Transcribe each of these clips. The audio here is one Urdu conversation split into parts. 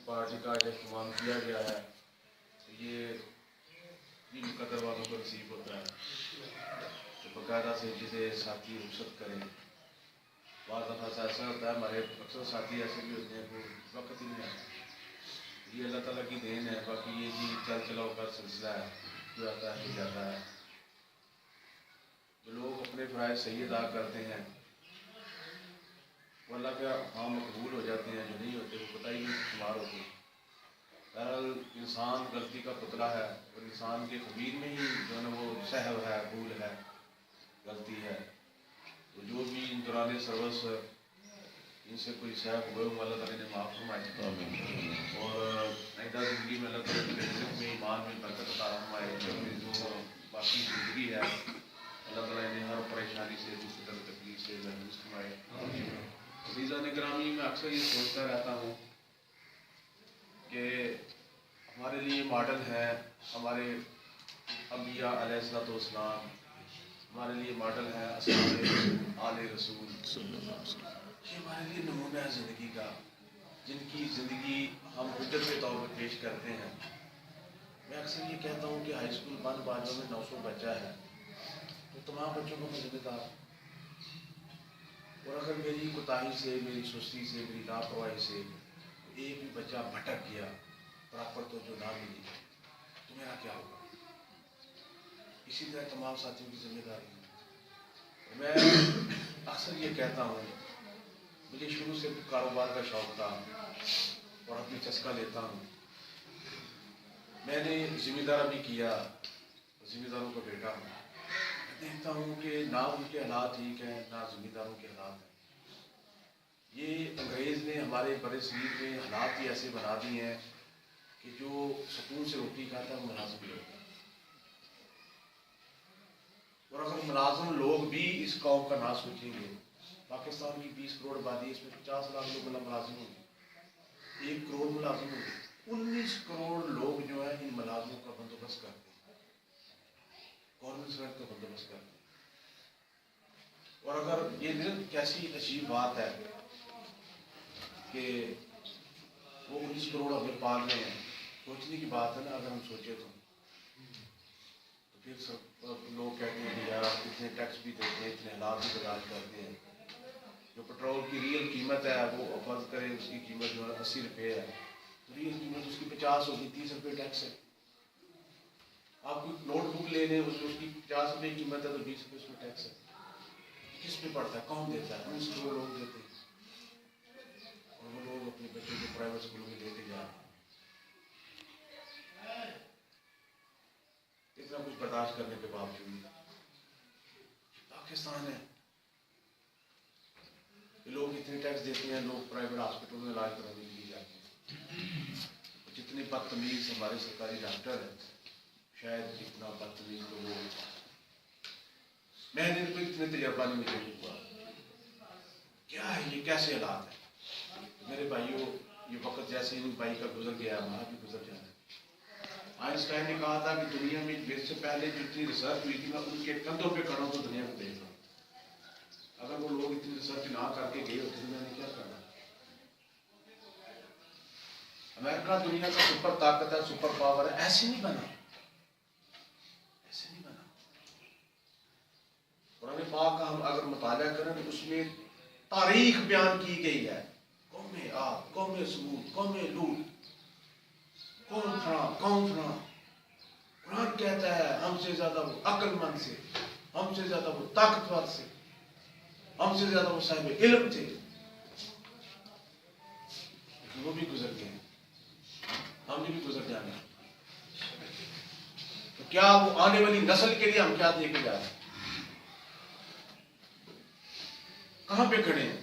پارٹی کا اہتمام کیا گیا ہے یہ مقدر والوں کو نصیب ہوتا ہے کہ باقاعدہ سے جسے ساتھی رخصت کریں. بعض دفعہ ایسا ہوتا ہے ہمارے اکثر ساتھی ایسے بھی ہوتے ہیں وہ وقت ہی نہیں آتا. یہ اللہ تعالیٰ کی دین ہے. باقی یہ جی چل چلاؤ کا سلسلہ ہے, جو آتا ہے جاتا ہے. جو لوگ اپنے فرائض صحیح ادا کرتے ہیں وہ اللہ کے ہاں مقبول ہو جاتے ہیں, جو نہیں ہوتے وہ پتہ ہی نہیں شمار ہوتے. بہرحال انسان غلطی کا پتلا ہے اور انسان کے خبیر میں ہی جو ہے نا وہ سہو ہے, بھول ہے, غلطی ہے. تو جو بھی ان دوران سروس ان سے کوئی سہو ہوئے وہ اللہ تعالیٰ نے معاف فرمائے اور آئندہ زندگی میں اللہ تعالیٰ کے رزق میں ایمان میں برکت عطا فرمائے. جو باقی زندگی ہے اللہ تعالیٰ نے ہر پریشانی سے کسی طرح تکلیف سے محفوظ فرمائے. عزیزان گرامی, میں اکثر یہ سوچتا رہتا ہوں کہ ہمارے لیے ماڈل ہے ہمارے انبیاء علیہ الصلوۃ والسلام, ہمارے لیے ماڈل ہے اصحاب آل رسول. یہ ہمارے لیے نمونہ ہے زندگی کا, جن کی زندگی ہم حجت کے طور پر پیش کرتے ہیں. میں اکثر یہ کہتا ہوں کہ ہائی اسکول بند باجوں میں 900 بچہ ہے تو تمام بچوں کو میں ذمہ دار. اور اگر میری کوتاہی سے, میری سستی سے, میری لاپرواہی سے ایک بھی بچہ بھٹک گیا, پراپر تو جو نہ ملی, تو میرا کیا ہوگا؟ اسی طرح تمام ساتھیوں کی ذمہ داری ہے. میں اکثر یہ کہتا ہوں, مجھے شروع سے کاروبار کا شوق تھا اور اب بھی چسکا لیتا ہوں. میں نے ذمہ دار بھی کیا, ذمہ داروں کا بیٹا ہوں. دیکھتا ہوں کہ نہ ان کے حالات ٹھیک ہیں نہ ذمہ داروں کے حالات ہیں. یہ انگریز نے ہمارے بڑے صغیر میں حالات ہی ایسے بنا دیے ہیں کہ جو سکون سے روٹی کھاتا ہے وہ ملازم بھی ہوتا ہے. اور اگر ملازم لوگ بھی اس قوم کا نہ سوچیں گے, پاکستان کی 20 کروڑ آبادی, اس میں 50 لاکھ لوگ ملازم ہوں گے, 1 کروڑ ملازم ہوں گے. 19 کروڑ لوگ جو ہیں ان ملازموں کا بندوبست کرتے ہیں, گورنمنٹ سرکٹ کا بندوبست کرتے ہیں. اور اگر یہ کیسی عجیب بات ہے کہ وہ 19 کروڑ ہمیں پال رہے ہیں, سوچنے کی بات ہے نا. اگر ہم سوچے تو پھر سب لوگ کہتے ہیں کہ یار آپ اتنے ٹیکس بھی دیتے ہیں, اتنے حالات بھی برداشت کرتے ہیں. جو پٹرول کی ریئل قیمت ہے وہ فرض کریں اس کی قیمت جو ہے 80 روپے ہے, ریئل قیمت اس کی 50 ہوگی, 30 روپے ٹیکس ہے. آپ کو نوٹ بک لے لیں, اس کی 50 روپے قیمت ہے تو 20 روپے اس میں ٹیکس ہے. کس پہ پڑتا ہے؟ کون دیتا ہے؟ 19 کروڑ لوگ دیتے ہیں اور وہ لوگ اپنے بچوں کو پرائیویٹ اسکولوں میں لے کے جا رہے ہیں. اتنا کچھ برداشت کرنے کے باوجود پاکستان ہے, لوگ اتنے ٹیکس دیتے ہیں, لوگ پرائیویٹ ہاسپٹل میں علاج کرانے کے لیے جاتے ہیں. جتنے بدتمیز ہمارے سرکاری ڈاکٹر ہیں, شاید اتنا بدتمیز تو وہ میں نے تو اتنے تجربہ نہیں مجھے ہوا. کیا ہے یہ, کیسے حالات ہیں میرے بھائیوں؟ یہ وقت جیسے ان بھائی کا گزر گیا, ہمارا بھی گزر جانا ہے. آئنسٹائن نے کہا تھا کہ دنیا میں میرے سے پہلے جتنی ریسرچ ہوئی تھی میں ان کے کندھوں پہ کھڑا ہوں تو دنیا کو دیکھ رہا ہوں. اگر وہ لوگ اتنی ریسرچ نہ کر کے گئے ہوتے میں نے کیا کرنا؟ امریکہ دنیا کا سپر طاقت ہے, سپر پاور ہے, ایسے نہیں بنا, ایسے نہیں بنا. قرآن پاک کا ہم اگر مطالعہ کریں تو اس میں تاریخ بیان کی گئی ہے. قوم عاد, قوم سمود, قوم لوط, کون تھا. قرآن کہتا ہے ہم سے زیادہ وہ عقل مند سے, ہم سے زیادہ وہ طاقتور سے, ہم سے زیادہ وہ صاحب علم تھے. وہ بھی گزر گئے, ہم نے بھی گزر جانا. تو کیا وہ آنے والی نسل کے لیے ہم کیا دے کے جا رہے ہیں؟ کہاں پہ کھڑے ہیں؟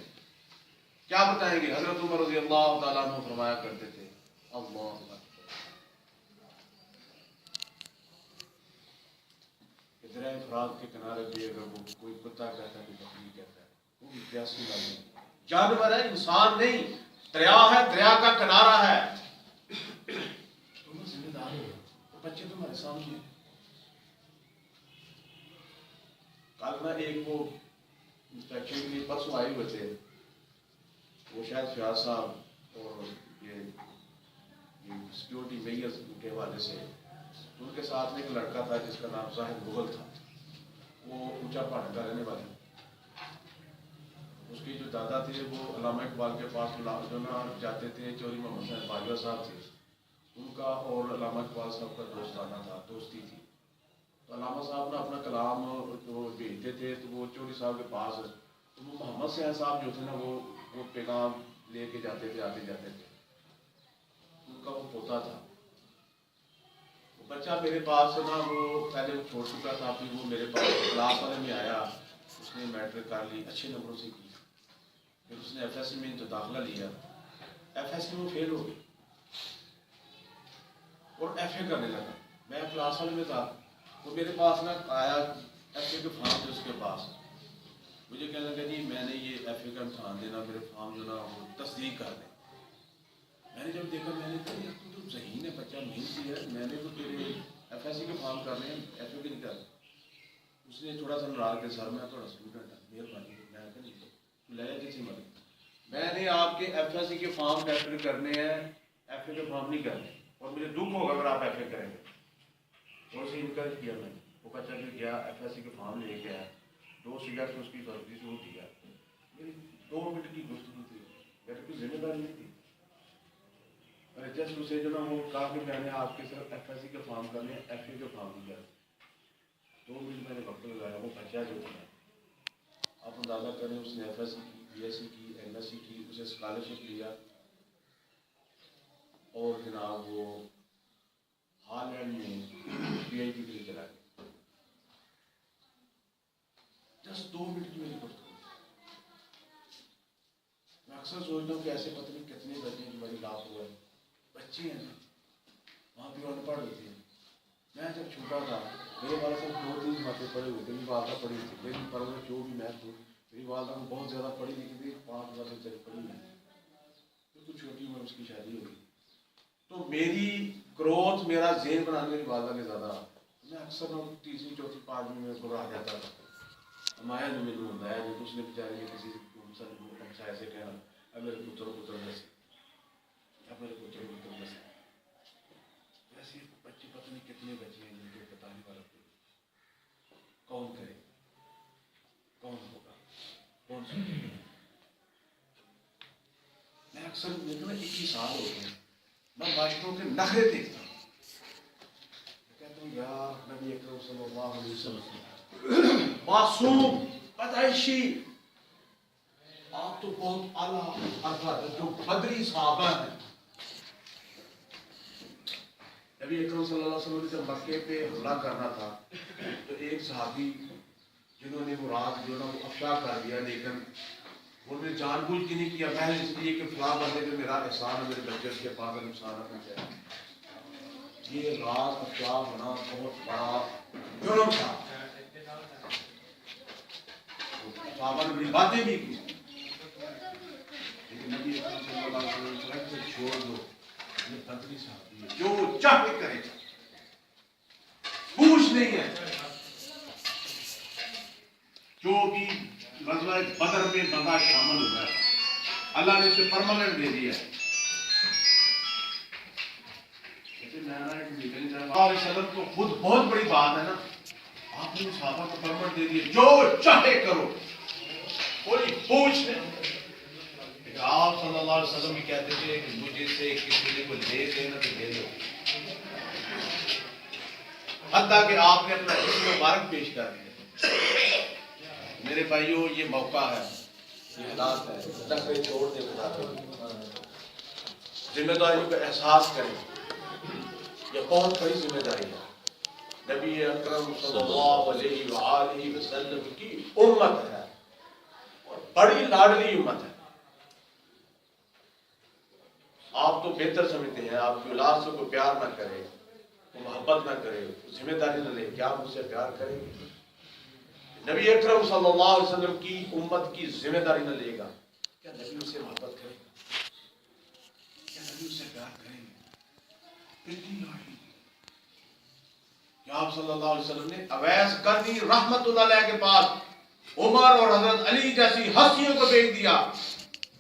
کیا بتائیں گے؟ حضرت عمر رضی اللہ تعالیٰ عنہ فرمایا کرتے تھے, اللہ اکبر, دریا فرات کے کنارے پہ اگر وہ کوئی کتا کہتا ہے, کوئی بکری کہتا ہے, وہ بھی پیاسی والی جانور ہے, انسان نہیں. دریا ہے, دریا کا کنارہ ہے, تم ذمہ دار ہو. بچے تمہارے سامنے. کل میں ایک وہ انسپیکشن کے لیے پرسوں آئے ہوئے تھے, وہ شاید فیاض صاحب اور یہ سیکیورٹی میئر کے حوالے سے. ان کے ساتھ میں ایک لڑکا تھا جس کا نام زاہد مغل تھا. وہ اونچا پہاڑ کا رہنے والا. اس کے جو دادا تھے وہ علامہ اقبال کے پاس جو نا جاتے تھے. چوری محمد صاحب باجوہ صاحب تھے, ان کا اور علامہ اقبال صاحب کا دوستانہ تھا, دوستی تھی. تو علامہ صاحب نے اپنا کلام جو بھیجتے تھے تو وہ چوری صاحب کے پاس, تو وہ محمد صاحب صاحب جو تھے نا وہ پیغام لے کے جاتے تھے, آتے جاتے تھے. ان کا وہ پوتا تھا. وہ بچہ میرے پاس نا وہ پہلے وہ چھوڑ چکا تھا, پھر وہ میرے پاس کلاس والے میں آیا. اس نے میٹرک کر لی, اچھے نمبروں سے کی. پھر اس نے ایف ایس سی میں جو داخلہ لیا, ایف ایس سی میں فیل ہو گئی اور ایف اے کرنے لگا. میں کلاس والے میں تھا, وہ میرے پاس نا آیا, ایف اے کے فارم تھے اس کے پاس. مجھے کہنے لگا جی میں نے یہ ایف اے کا امتحان دینا, میرے فارم جو نا وہ تصدیق کر دیں. میں نے جب دیکھا میں نے کہا یار تو ذہین ہے, بچہ محنتی ہے, میں نے تو تیرے ایف ایس سی کے فارم کر رہے ہیں, ایف اے کے نہیں کر رہے. اس نے تھوڑا سا ناراض کے سر میں تھوڑا اسٹوڈنٹ ہے, مہربانی. میں نے کہا نہیں لے کسی مدد, میں نے آپ کے ایف ایس سی کے فارم ٹیسٹ کرنے ہیں, ایف اے کے فارم نہیں کرنے, اور مجھے دکھ ہوگا اگر آپ ایف اے کریں گے. اور اسے انکریج کیا میں نے. وہ بچہ جو گیا ایف ایس سی کے فارم لے کے آیا, 2 سبجیکٹ اس کی فرضی سے وہ دیا. میری 2 منٹ کی گفتگو تھی, میرے کوئی ذمہ داری نہیں تھی. میں جسٹ اسے جو نا وہ کہا کہ میں نے آپ کے صرف ایف ایس سی کے فارم کرنے ہیں, ایف اے کے فارم نہیں کرنے. 2 منٹ میں نے وقت لگایا. وہ بچہ جو تھا آپ اندازہ کریں, اس نے ایف ایس سی کی, بی ایس سی کی, ایم ایس سی کی, اسے اسکالرشپ لیا, اور جناب وہ ہالینڈ میں پی ایچ ڈی کے لیے چلا گیا. جسٹ 2 منٹ کی میری گفتگو. میں اکثر سوچتا ہوں کہ ایسے پتہ نہیں کتنے بچے ہیں جو میری لاپ ہوا ہے. بچے ہیں نا, وہاں پہ ان پڑھ ہوتے ہیں. میں جب چھوٹا تھا میرے والد صاحب 2-3 باتیں پڑھی ہوئی تھی, میری والدہ پڑھی تھی, لیکن پرورش جو بھی میں تھی, میری والدہ کو بہت زیادہ پڑھی لکھی تھی, 5 باتیں چلی پڑھی ہوئی تھی. بالکل چھوٹی عمر اس کی شادی ہوئی. تو میری گروتھ, میرا ذہن بنانے میری والدہ کے زیادہ. میں اکثر 3ری 4تھی 5ویں میں گھبرا جاتا تھا. مایا جو میرے ہوتا ہے جو اس نے بیچارے نے کسی ایسے کہنا اب میرے پتر دس, اب میرے پتر دس. ایسے بچے پتہ نہیں کتنے بچے ہیں جن کو بتانے والا کون کرے, کون ہوگا, کون سنے گا. میں اکثر دیکھتا ہوں 21 سال ہو گئے, میں ماسٹروں کے نخرے دیکھتا ہوں. میں کہتا ہوں یار نبی اکرم صلی اللہ علیہ وسلم معصوم پیدائشی, آپ تو بہت اعلیٰ افراد جو بدری صحابہ ہیں. نبی اکرم صلی اللہ علیہ وسلم نے جب مکے پہ حملہ کرنا تھا تو ایک صحابی جنہوں نے وہ رات جو نا وہ افشا کر دیا, لیکن انہوں نے جان بوجھ کے نہیں کیا, محض اس لیے کہ فلاں بندے پہ میرا احسان ہے, میرے بچے کے پاس نقصان نہ پہنچائے. یہ رات افشا ہونا بہت بڑا جرم تھا. صحابہ نے بڑی باتیں بھی کی, لیکن نبی اکرم صلی اللہ علیہ وسلم سے چھوڑ دو, یہ بدری صحابی ہے, جو چاہے کرے, پوچھ نہیں ہے. جو بھی غزوہ بدر میں بندہ شامل ہوا ہے اللہ نے اسے پرماننٹ دے دیا ہے. وسلم تو خود بہت بڑی بات ہے نا, آپ نے صحابہ کو پرماننٹ دے دیا, جو چاہے کرو, کوئی پوچھ نہیں. آپ صلی اللہ علیہ وسلم بھی کہتے تھے کہ مجھے سے کسی نے کوئی لے دینا تو دے دو, حتیٰ کہ آپ نے اپنا اسم مبارک پیش کر دیا. میرے بھائیوں یہ موقع ہے, یہ حالات ہے, نخرے چھوڑ دے, خدا کو ذمہ داریوں کا احساس کریں. یہ بہت بڑی ذمہ داری ہے. نبی اکرم صلی اللہ علیہ وآلہ وسلم کی امت ہے اور بڑی لاڈلی امت ہے. آپ تو بہتر سمجھتے ہیں, آپ کی اولاد سے کوئی پیار نہ کرے, محبت نہ کرے, ذمہ داری نہ لے, کیا مجھ سے پیار کرے گی؟ نبی اکرم صلی اللہ علیہ وسلم کی امت کی ذمہ داری نہ لے گا, کیا نبی اس سے محبت کرے گا؟ کیا نبی اس سے پیار کریں گے؟ اتنی لاڈلی کہ آپ صلی اللہ علیہ وسلم نے اویس قرنی رحمت اللہ علیہ کے پاس عمر اور حضرت علی جیسی ہستیوں کو بھیج دیا,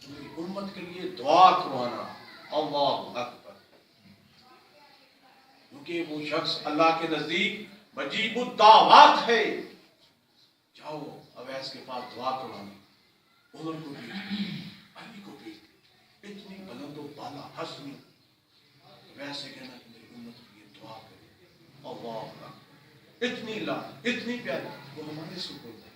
میری امت کے لیے دعا کروانا. اللہ اکبر. کیونکہ وہ شخص اللہ کے نزدیک مجیب الدعوات ہے. جاؤ اویس کے پاس دعا کروانا، عمر کو بھی علی کو بھی اتنی بلند و بالا حسنی ویسے کہنا کہ میری امت کے لیے دعا کرے. اللہ اکبر، اتنی پیاری. وہ ہمارے سے بولتا ہے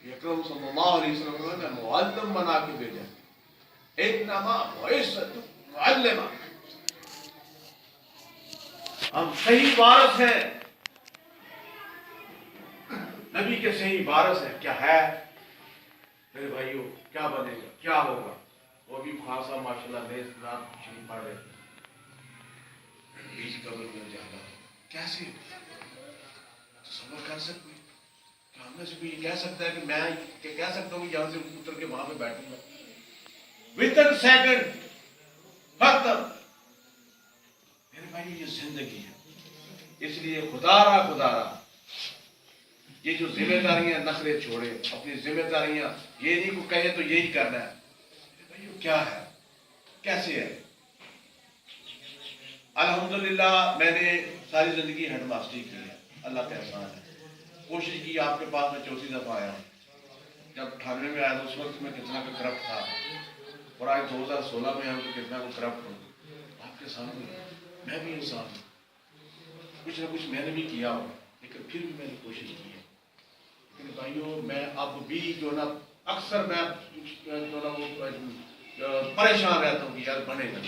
کہ اکرم صلی اللہ علیہ وسلم نے معلم بنا کے بھیجا. انما بعثت معلما. ہم صحیح وارث ہیں، نبی کے صحیح وارث ہیں. کیا ہے میرے بھائیو؟ کیا بنے گا، کیا ہوگا؟ وہ بھی خاصا ماشاءاللہ نیز نام شریف پڑھ رہے بیچ قبر میں جانا کیسے تصور کر سکتے ہیں؟ کیا ہم میں سے کوئی یہ کہہ سکتا ہے کہ میں کہہ سکتا ہوں کہ یہاں سے اتر کے وہاں پہ بیٹھوں گا ودن سیکنڈ ختم؟ میرے بھائی یہ زندگی ہے. اس لیے خدا را یہ جو ذمہ داریاں نخرے چھوڑے، اپنی ذمہ داریاں یہ نہیں کو کہے تو یہی کرنا ہے. کیا ہے، کیسے ہے؟ الحمدللہ میں نے ساری زندگی ہیڈ ماسٹری کی ہے، اللہ کا احسان ہے. کوشش کی آپ کے پاس میں 34 دفعہ آیا ہوں. جب 98 میں آیا تو اس وقت میں کتنا کا کرپٹ تھا، اور آج 2016 میں ہم تو کتنا کو کرپٹ ہوں. آپ کے سامنے میں بھی انسان ہوں، کچھ نہ کچھ میں نے بھی کیا ہو، لیکن پھر بھی میں نے کوشش کی ہے. لیکن بھائیوں میں اب بھی جو نا اکثر میں جو نا وہ پریشان رہتا ہوں کہ یار بنے گا.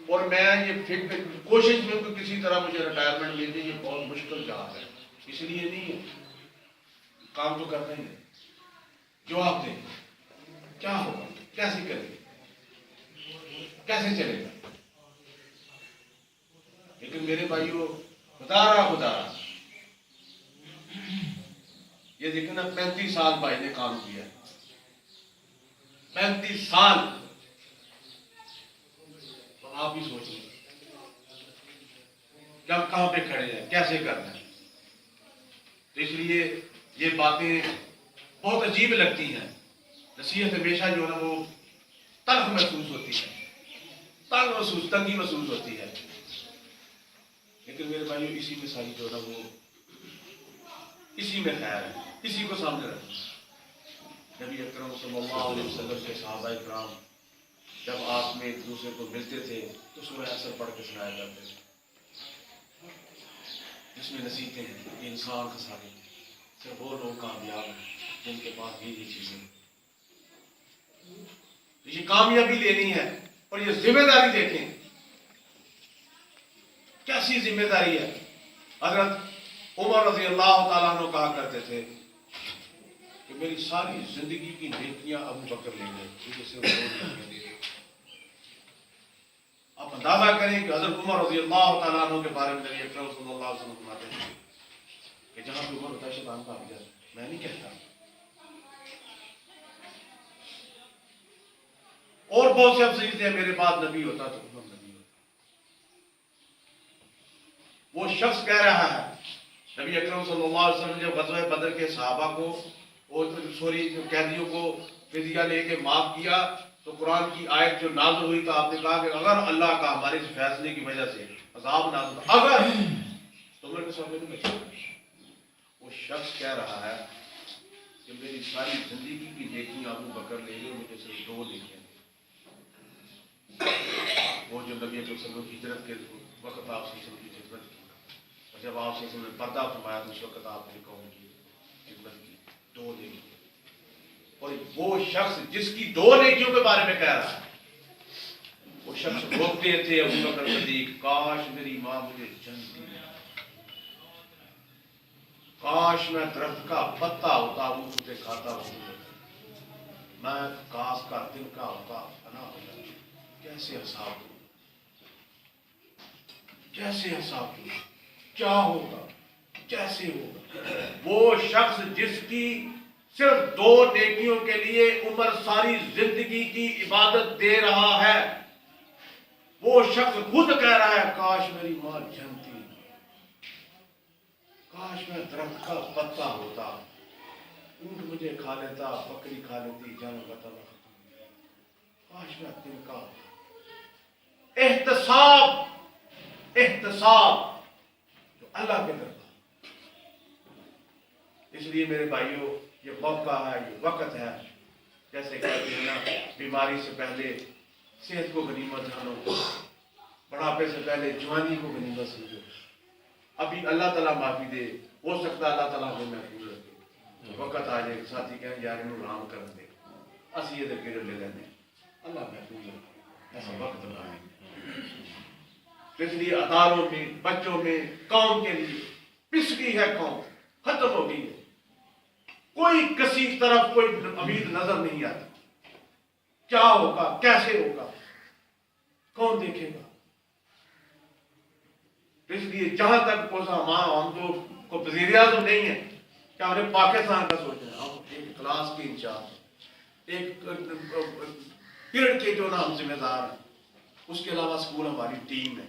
اور میں یہ کوشش میں کہ کسی طرح مجھے ریٹائرمنٹ مل جائے، یہ بہت مشکل جہاز ہے. اس لیے نہیں ہے، کام تو کرنا ہی ہے. جواب دیں کیا ہوگا، کیسے کریں گے، کیسے چلے گا؟ لیکن میرے بھائیوں خدا یہ دیکھیں نا 35 سال بھائی نے کام کیا، 35 سال. تو آپ ہی سوچیں کہ ہم کہاں پہ کھڑے ہیں، کیسے کرنا ہے. تو اس لیے یہ باتیں بہت عجیب لگتی ہیں. نصیحت ہمیشہ جو ہے نا وہ تلخ محسوس ہوتی ہے، تنگی محسوس ہوتی ہے. لیکن میرے بھائیوں اسی میں ساری جو ہے نا وہ اسی میں خیر ہے، اسی کو سامنے رکھنا. نبی اکرم صلی اللہ علیہ وسلم کے صحابہ کرام جب آپ میں ایک دوسرے کو ملتے تھے تو سورہ اثر پڑھ کے سنایا کرتے تھے، جس میں نصیحتیں ہیں کہ انسان کا سارے صرف وہ لوگ کامیاب ہیں جن کے پاس یہ چیزیں ہیں. یہ کامیابی لینی ہے. اور یہ ذمہ داری دیکھیں کیسی ذمہ داری ہے. حضرت عمر رضی اللہ تعالیٰ عنہ کہا کرتے تھے کہ میری ساری زندگی کی نیکیاں ابو بکر لیں گے، مجھے صرف 2 نیکیاں دے دیں. آپ اندازہ کریں کہ حضرت عمر رضی اللہ تعالیٰ عنہ کے بارے میں نبی اکرم صلی اللہ علیہ وسلم فرماتے ہیں کہ جہاں پہ عمر ہوتا ہے شیطان کا بھی جاتا. میں نہیں کہتا، اور بہت سے افسوس ہیں میرے بعد نبی ہوتا تو عمر نبی ہوتا. وہ شخص کہہ رہا ہے، نبی اکرم صلی اللہ علیہ وسلم جب غزوہ بدر کے صحابہ کو اور قیدیوں کو فدیہ لے کے معاف کیا تو قرآن کی آیت جو نازل ہوئی تو آپ نے کہا کہ اگر اللہ کا ہمارے اس فیصلے کی وجہ سے عذاب نازل ہو اگر تو عمر کے سامنے نہیں بچے. وہ شخص کہہ رہا ہے کہ میری ساری زندگی کی نیکیاں ابو بکر لے لے، مجھے صرف 2 نیکیاں. وہ جو نبی صلی اللہ علیہ وسلم کی ہجرت کے وقت آپ سے کی خدمت کی، اور جب آپ سے نے پردہ فرمایا تو اس وقت آپ نے قوم کی خدمت کی 2 نیکیاں. اور وہ شخص جس کی 2 نیکیوں کے بارے میں کہہ رہا ہے، وہ شخص روکتے تھے ابو بکر صدیق، کاش میری ماں مجھے جنتی ہے، کاش میں درخت کا پتا ہوتا وہ اسے کھاتا ہوں، میں گھاس کا تنکا ہوتا فنا ہو جاتا. کیسے حساب ہو، کیسے حساب ہو، کیا ہوگا، کیسے ہوگا. وہ شخص جس کی صرف 2 نیکیوں کے لیے عمر ساری زندگی کی عبادت دے رہا ہے، وہ شخص خود کہہ رہا ہے کاش میری ماں جنتی، کاش میں درخت کا پتا ہوتا، اونٹ مجھے کھا لیتا، بکری کھا لیتی، جانور ختم، کاش میں تنکا ہوتا. احتساب احتساب جو اللہ کے دربار. اس لیے میرے بھائیوں یہ موقع ہے, یہ وقت ہے, جیسے کہتے ہیں نا بیماری سے پہلے صحت کو غنیمت جانو, بڑھاپے سے پہلے جوانی کو غنیمت سمجھو. ابھی اللہ تعالیٰ معافی دے, ہو سکتا ہے اللہ تعالیٰ ہمیں محفوظ رکھے. وقت آ جائے ساتھی کہیں یار انہوں رام کر دے اسی یہ دے لے لینے, اللہ محفوظ رکھے. ایسا وقت آئے اس لیے اداروں میں, بچوں میں, قوم کے لیے پس گئی ہے قوم, ختم ہو گئی ہے. کوئی کسی طرف کوئی امید نظر نہیں آتی. کیا ہوگا, کیسے ہوگا, کون دیکھے گا. اس لیے جہاں تک پہنچا ہم تو وزیر اعظم نہیں ہے کہ ہم نے پاکستان کا سوچنا ہے. ہم ایک کلاس کے انچارج, ایک پیریڈ کے جو نا ہم ذمہ دار ہیں. اس کے علاوہ اسکول ہماری ٹیم ہے.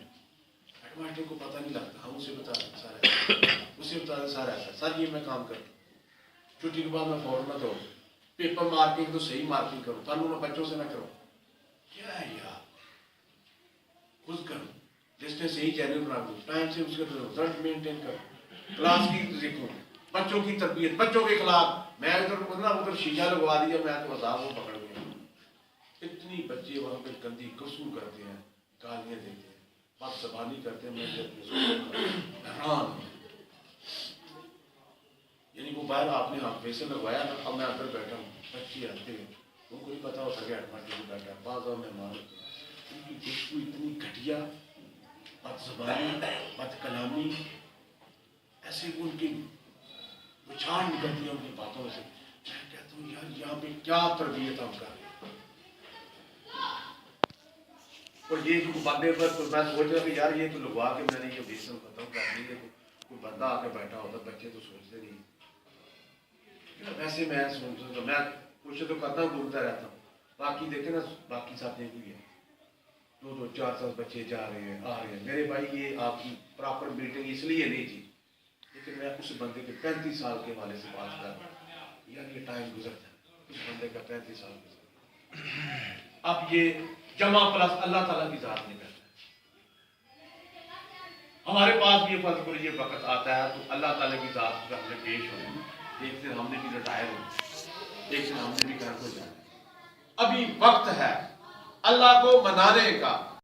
ہیڈ ماسٹر کو پتہ نہیں لگتا, ہم اسے بتا دیں سارا, اسے بتا دیں سارا ایسا سر یہ میں کام کرتا ہوں. چھٹی کے بعد میں فوراً نہ کروں, پیپر مارکنگ تو صحیح مارکنگ کروں, تعلق میں بچوں سے نہ کروں. کیا ہے یار, خود کروں, لسٹیں صحیح چینل بنا دوں, ٹائم سے اس کا رزلٹ مینٹین کروں, کلاس کی دیکھوں, بچوں کی تربیت, بچوں کے خلاف. میں ادھر شیشہ لگوا دیا, میں تو عذاب وہ پکڑ گیا. اتنی بچے وہاں پہ گندی گفتگو کرتے ہیں, گالیاں دیتے ہیں, بات زبانی کرتے ہیں. میں حیران ہوں. یعنی وہ باہر آپ نے ہاتھ پیسے لگوایا نا, اب میں اندر بیٹھا ہوں, بچے آتے ہیں, ان کو نہیں پتا ہوتا کہ ہیڈ ماسٹر کو بیٹھا ہے. بعض اور مہمان ان کی گفتگو اتنی گھٹیا, بد زبانی, بد کلامی, ایسے ان کی بچھان نکلتی ہے ان کی باتوں سے. میں کہتا ہوں یار یہاں پہ کیا تربیت ہم کر رہے ہیں. اور یہ جو بندے پر تو میں سوچ رہا کہ یار یہ تو لگوا کے میں نے یہ بیسن ختم کر دی ہے. کوئی بندہ آ کے بیٹھا ہوتا, بچے تو سوچتے نہیں. ویسے میں سوچتا ہوں, میں کوشش تو کرتا ہوں, گھومتا رہتا ہوں. باقی دیکھیں نا باقی ساتھیوں کی ہے, 2 4 بچے جا رہے ہیں, آ رہے ہیں. میرے بھائی یہ آپ کی پراپر میٹنگ اس لیے نہیں تھی, لیکن میں اس بندے کے 35 سال کے والے سے بات کر رہا ہوں. یار یہ ٹائم گزرتا ہے, اس بندے کا 35 سال گزرتا. اب یہ جمع پلس اللہ تعالیٰ کی ذات نہیں کرتا. ہمارے پاس بھی یہ فرض پر یہ وقت آتا ہے تو اللہ تعالیٰ کی ذات کا ہمیں پیش ہونا. ایک دن ہم نے بھی ریٹائر ہونا, ایک دن ہم نے بھی گھر کو جانا. ابھی وقت ہے اللہ کو منانے کا.